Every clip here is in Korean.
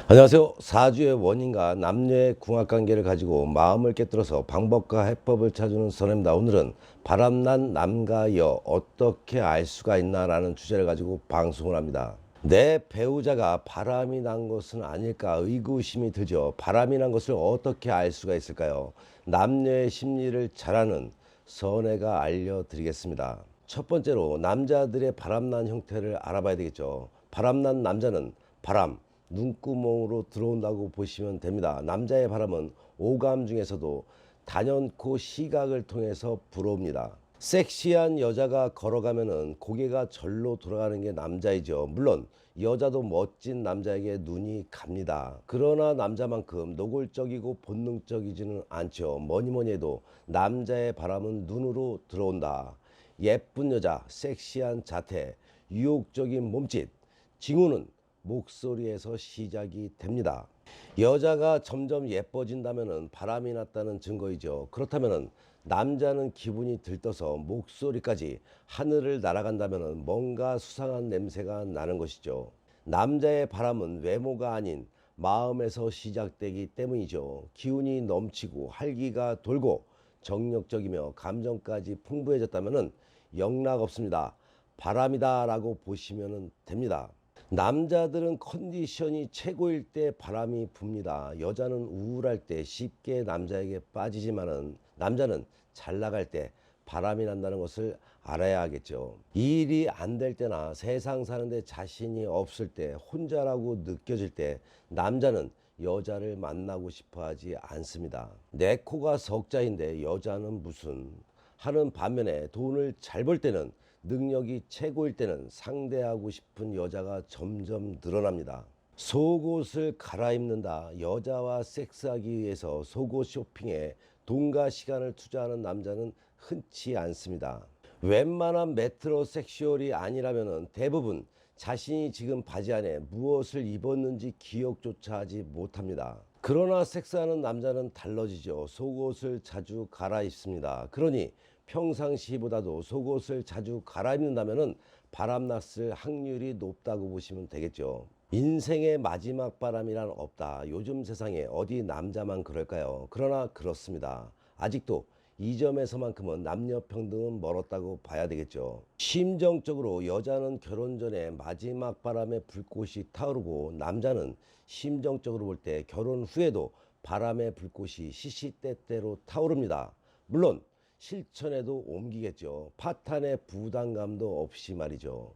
안녕하세요. 사주의 원인과 남녀의 궁합관계를 가지고 마음을 깨뜨려서 방법과 해법을 찾는 선입니다. 오늘은 바람난 남과 여 어떻게 알 수가 있나라는 주제를 가지고 방송을 합니다. 내 배우자가 바람이 난 것은 아닐까 의구심이 들죠. 바람이 난 것을 어떻게 알 수가 있을까요? 남녀의 심리를 잘 아는 선혜가 알려드리겠습니다. 첫 번째로 남자들의 바람난 형태를 알아봐야 되겠죠. 바람난 남자는 바람, 눈구멍으로 들어온다고 보시면 됩니다. 남자의 바람은 오감 중에서도 단연코 시각을 통해서 불어옵니다. 섹시한 여자가 걸어가면은 고개가 절로 돌아가는 게 남자이죠. 물론 여자도 멋진 남자에게 눈이 갑니다. 그러나 남자만큼 노골적이고 본능적이지는 않죠. 뭐니 해도 남자의 바람은 눈으로 들어온다. 예쁜 여자, 섹시한 자태, 유혹적인 몸짓, 징후는 목소리에서 시작이 됩니다. 여자가 점점 예뻐진다면 바람이 났다는 증거이죠. 그렇다면 남자는 기분이 들떠서 목소리까지 하늘을 날아간다면 뭔가 수상한 냄새가 나는 것이죠. 남자의 바람은 외모가 아닌 마음에서 시작되기 때문이죠. 기운이 넘치고 활기가 돌고 정력적이며 감정까지 풍부해졌다면 영락 없습니다. 바람이다 라고 보시면 됩니다. 남자들은 컨디션이 최고일 때 바람이 붑니다. 여자는 우울할 때 쉽게 남자에게 빠지지만은 남자는 잘 나갈 때 바람이 난다는 것을 알아야 하겠죠. 이 일이 안 될 때나 세상 사는데 자신이 없을 때 혼자라고 느껴질 때 남자는 여자를 만나고 싶어 하지 않습니다. 내 코가 석자인데 여자는 무슨 하는 반면에 돈을 잘 벌 때는 능력이 최고일 때는 상대하고 싶은 여자가 점점 늘어납니다. 속옷을 갈아입는다. 여자와 섹스하기 위해서 속옷 쇼핑에 돈과 시간을 투자하는 남자는 흔치 않습니다. 웬만한 메트로섹슈얼이 아니라면 대부분 자신이 지금 바지 안에 무엇을 입었는지 기억조차 하지 못합니다. 그러나 섹스하는 남자는 달라지죠. 속옷을 자주 갈아입습니다. 그러니 평상시보다도 속옷을 자주 갈아입는다면 바람났을 확률이 높다고 보시면 되겠죠. 인생의 마지막 바람이란 없다. 요즘 세상에 어디 남자만 그럴까요? 그러나 그렇습니다. 아직도 이 점에서만큼은 남녀 평등은 멀었다고 봐야 되겠죠. 심정적으로 여자는 결혼 전에 마지막 바람에 불꽃이 타오르고 남자는 심정적으로 볼 때 결혼 후에도 바람의 불꽃이 시시때때로 타오릅니다. 물론 실천에도 옮기겠죠. 파탄의 부담감도 없이 말이죠.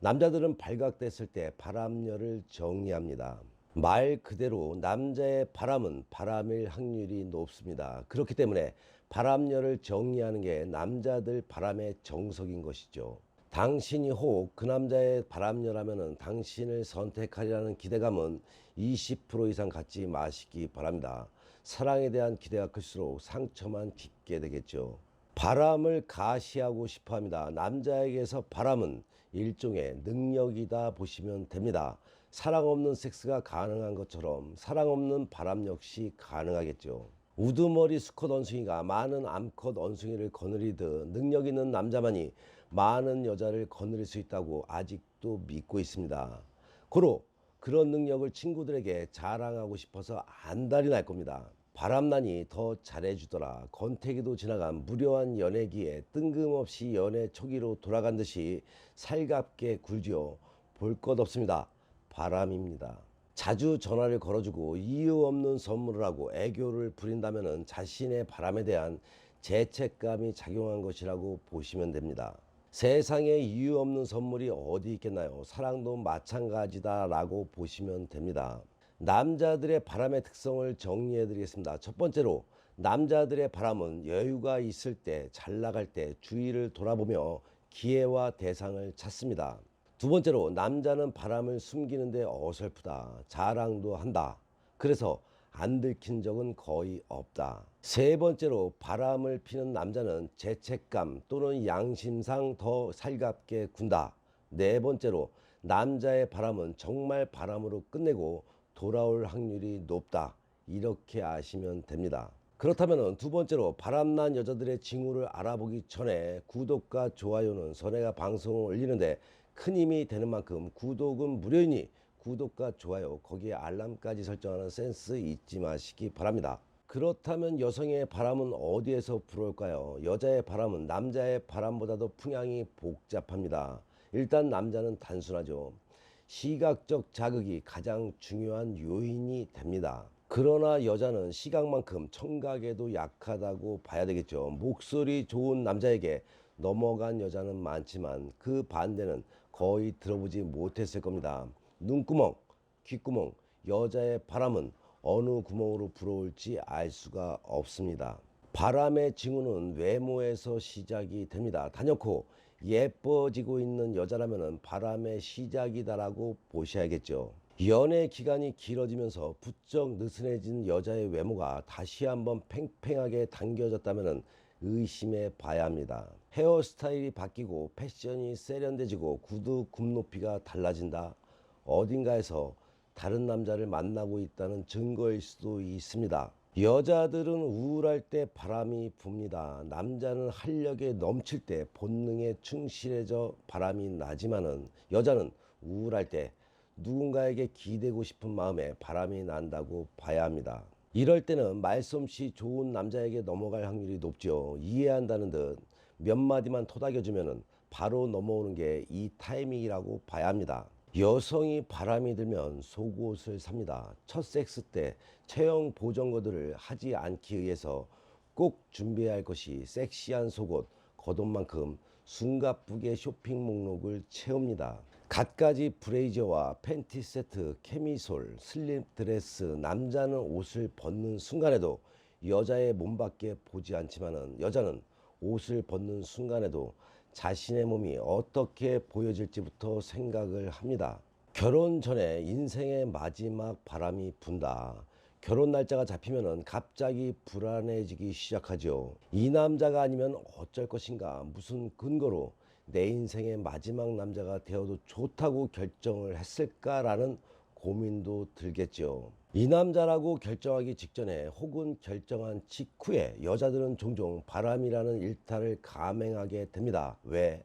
남자들은 발각됐을 때 바람녀를 정리합니다. 말 그대로 남자의 바람은 바람일 확률이 높습니다. 그렇기 때문에 바람녀를 정리하는 게 남자들 바람의 정석인 것이죠. 당신이 혹 그 남자의 바람녀라면 당신을 선택하리라는 기대감은 20% 이상 갖지 마시기 바랍니다. 사랑에 대한 기대가 클수록 상처만 깊게 되겠죠. 바람을 가시하고 싶어 합니다. 남자에게서 바람은 일종의 능력이다 보시면 됩니다. 사랑 없는 섹스가 가능한 것처럼 사랑 없는 바람 역시 가능하겠죠. 우두머리 수컷 원숭이가 많은 암컷 원숭이를 거느리듯 능력 있는 남자만이 많은 여자를 거느릴 수 있다고 아직도 믿고 있습니다. 고로 그런 능력을 친구들에게 자랑하고 싶어서 안달이 날 겁니다. 바람난이 더 잘해주더라. 권태기도 지나간 무료한 연애기에 뜬금없이 연애 초기로 돌아간 듯이 살갑게 굴지요. 볼 것 없습니다. 바람입니다. 자주 전화를 걸어주고 이유 없는 선물을 하고 애교를 부린다면 자신의 바람에 대한 죄책감이 작용한 것이라고 보시면 됩니다. 세상에 이유 없는 선물이 어디 있겠나요? 사랑도 마찬가지다 라고 보시면 됩니다. 남자들의 바람의 특성을 정리해 드리겠습니다. 첫 번째로 남자들의 바람은 여유가 있을 때, 잘 나갈 때 주위를 돌아보며 기회와 대상을 찾습니다. 두 번째로 남자는 바람을 숨기는데 어설프다. 자랑도 한다. 그래서 안 들킨 적은 거의 없다. 세 번째로 바람을 피는 남자는 죄책감 또는 양심상 더 살갑게 군다. 네 번째로 남자의 바람은 정말 바람으로 끝내고 돌아올 확률이 높다. 이렇게 아시면 됩니다. 그렇다면 두 번째로 바람난 여자들의 징후를 알아보기 전에 구독과 좋아요는 선혜가 방송을 올리는데 큰 힘이 되는 만큼 구독은 무료이니 구독과 좋아요, 거기에 알람까지 설정하는 센스 잊지 마시기 바랍니다. 그렇다면 여성의 바람은 어디에서 불어올까요? 여자의 바람은 남자의 바람보다도 풍향이 복잡합니다. 일단 남자는 단순하죠. 시각적 자극이 가장 중요한 요인이 됩니다. 그러나 여자는 시각만큼 청각에도 약하다고 봐야 되겠죠. 목소리 좋은 남자에게 넘어간 여자는 많지만 그 반대는 거의 들어보지 못했을 겁니다. 눈구멍, 귓구멍, 여자의 바람은 어느 구멍으로 불어올지 알 수가 없습니다. 바람의 징후는 외모에서 시작이 됩니다. 단연코 예뻐지고 있는 여자라면 바람의 시작이다라고 보셔야겠죠. 연애 기간이 길어지면서 부쩍 느슨해진 여자의 외모가 다시 한번 팽팽하게 당겨졌다면 의심해 봐야 합니다. 헤어스타일이 바뀌고 패션이 세련돼지고 구두 굽 높이가 달라진다. 어딘가에서 다른 남자를 만나고 있다는 증거일 수도 있습니다. 여자들은 우울할 때 바람이 붑니다. 남자는 활력에 넘칠 때 본능에 충실해져 바람이 나지만은 여자는 우울할 때 누군가에게 기대고 싶은 마음에 바람이 난다고 봐야 합니다. 이럴 때는 말솜씨 좋은 남자에게 넘어갈 확률이 높죠. 이해한다는 듯 몇 마디만 토닥여주면 바로 넘어오는 게 이 타이밍이라고 봐야 합니다. 여성이 바람이 들면 속옷을 삽니다. 첫 섹스 때 체형 보정거들을 하지 않기 위해서 꼭 준비해야 할 것이 섹시한 속옷, 겉옷만큼 숨가쁘게 쇼핑 목록을 채웁니다. 갖가지 브레이저와 팬티 세트, 캐미솔, 슬립 드레스, 남자는 옷을 벗는 순간에도 여자의 몸밖에 보지 않지만은 여자는 옷을 벗는 순간에도 자신의 몸이 어떻게 보여질지부터 생각을 합니다. 결혼 전에 인생의 마지막 바람이 분다. 결혼 날짜가 잡히면 갑자기 불안해지기 시작하죠. 이 남자가 아니면 어쩔 것인가, 무슨 근거로 내 인생의 마지막 남자가 되어도 좋다고 결정을 했을까라는 고민도 들겠죠. 이 남자라고 결정하기 직전에 혹은 결정한 직후에 여자들은 종종 바람이라는 일탈을 감행하게 됩니다. 왜?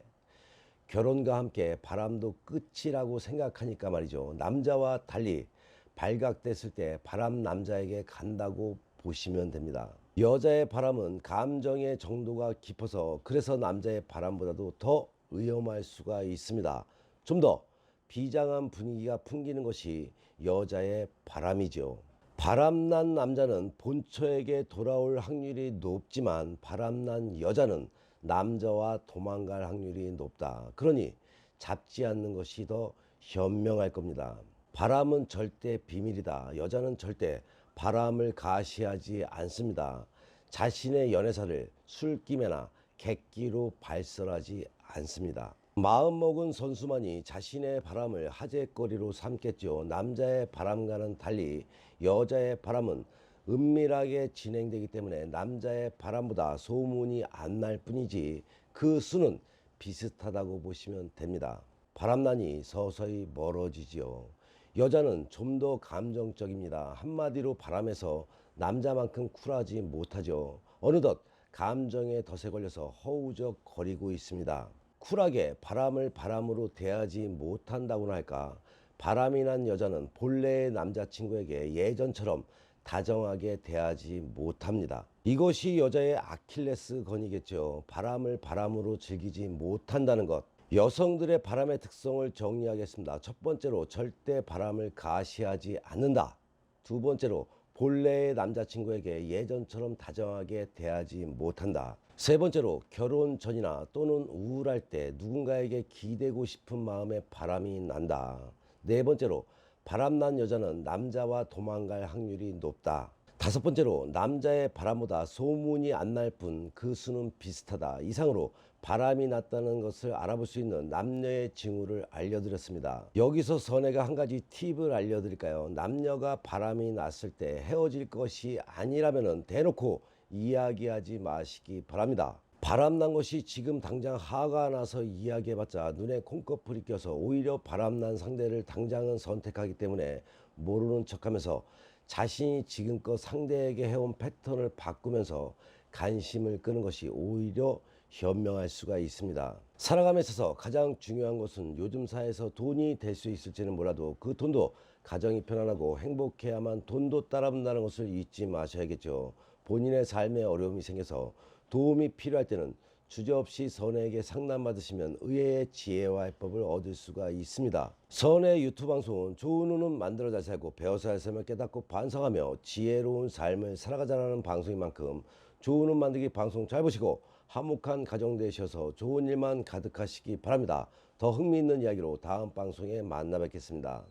결혼과 함께 바람도 끝이라고 생각하니까 말이죠. 남자와 달리 발각됐을 때 바람 남자에게 간다고 보시면 됩니다. 여자의 바람은 감정의 정도가 깊어서 그래서 남자의 바람보다도 더 위험할 수가 있습니다. 좀 더 비장한 분위기가 풍기는 것이 여자의 바람이죠. 바람난 남자는 본처에게 돌아올 확률이 높지만 바람난 여자는 남자와 도망갈 확률이 높다. 그러니 잡지 않는 것이 더 현명할 겁니다. 바람은 절대 비밀이다. 여자는 절대 바람을 가시하지 않습니다. 자신의 연애사를 술김에나 객기로 발설하지 않습니다. 마음먹은 선수만이 자신의 바람을 화제거리로 삼겠죠. 남자의 바람과는 달리 여자의 바람은 은밀하게 진행되기 때문에 남자의 바람보다 소문이 안 날 뿐이지 그 수는 비슷하다고 보시면 됩니다. 바람난이 서서히 멀어지지요. 여자는 좀 더 감정적입니다. 한마디로 바람에서 남자만큼 쿨하지 못하죠. 어느덧 감정의 덫에 걸려서 허우적거리고 있습니다. 쿨하게 바람을 바람으로 대하지 못한다고나 할까. 바람이 난 여자는 본래의 남자친구에게 예전처럼 다정하게 대하지 못합니다. 이것이 여자의 아킬레스건이겠죠. 바람을 바람으로 즐기지 못한다는 것. 여성들의 바람의 특성을 정리하겠습니다. 첫 번째로 절대 바람을 가시하지 않는다. 두 번째로 본래의 남자친구에게 예전처럼 다정하게 대하지 못한다. 세 번째로 결혼 전이나 또는 우울할 때 누군가에게 기대고 싶은 마음에 바람이 난다. 네 번째로 바람난 여자는 남자와 도망갈 확률이 높다. 다섯 번째로 남자의 바람보다 소문이 안 날 뿐 그 수는 비슷하다. 이상으로 바람이 났다는 것을 알아볼 수 있는 남녀의 징후를 알려드렸습니다. 여기서 선혜가 한 가지 팁을 알려드릴까요? 남녀가 바람이 났을 때 헤어질 것이 아니라면 대놓고 이야기하지 마시기 바랍니다. 바람난 것이 지금 당장 화가 나서 이야기해봤자 눈에 콩꺼풀이 껴서 오히려 바람난 상대를 당장은 선택하기 때문에 모르는 척하면서 자신이 지금껏 상대에게 해온 패턴을 바꾸면서 관심을 끄는 것이 오히려 현명할 수가 있습니다. 살아감에 있어서 가장 중요한 것은 요즘 사회에서 돈이 될 수 있을지는 몰라도 그 돈도 가정이 편안하고 행복해야만 돈도 따라온다는 것을 잊지 마셔야겠죠. 본인의 삶에 어려움이 생겨서 도움이 필요할 때는 주저없이 선혜에게 상담받으시면 의외의 지혜와 해법을 얻을 수가 있습니다. 선혜 유튜브 방송은 좋은 운은 만들어 잘 살고 배워서 잘 살면 깨닫고 반성하며 지혜로운 삶을 살아가자는 방송인 만큼 좋은 운 만들기 방송 잘 보시고 화목한 가정 되셔서 좋은 일만 가득하시기 바랍니다. 더 흥미있는 이야기로 다음 방송에 만나 뵙겠습니다.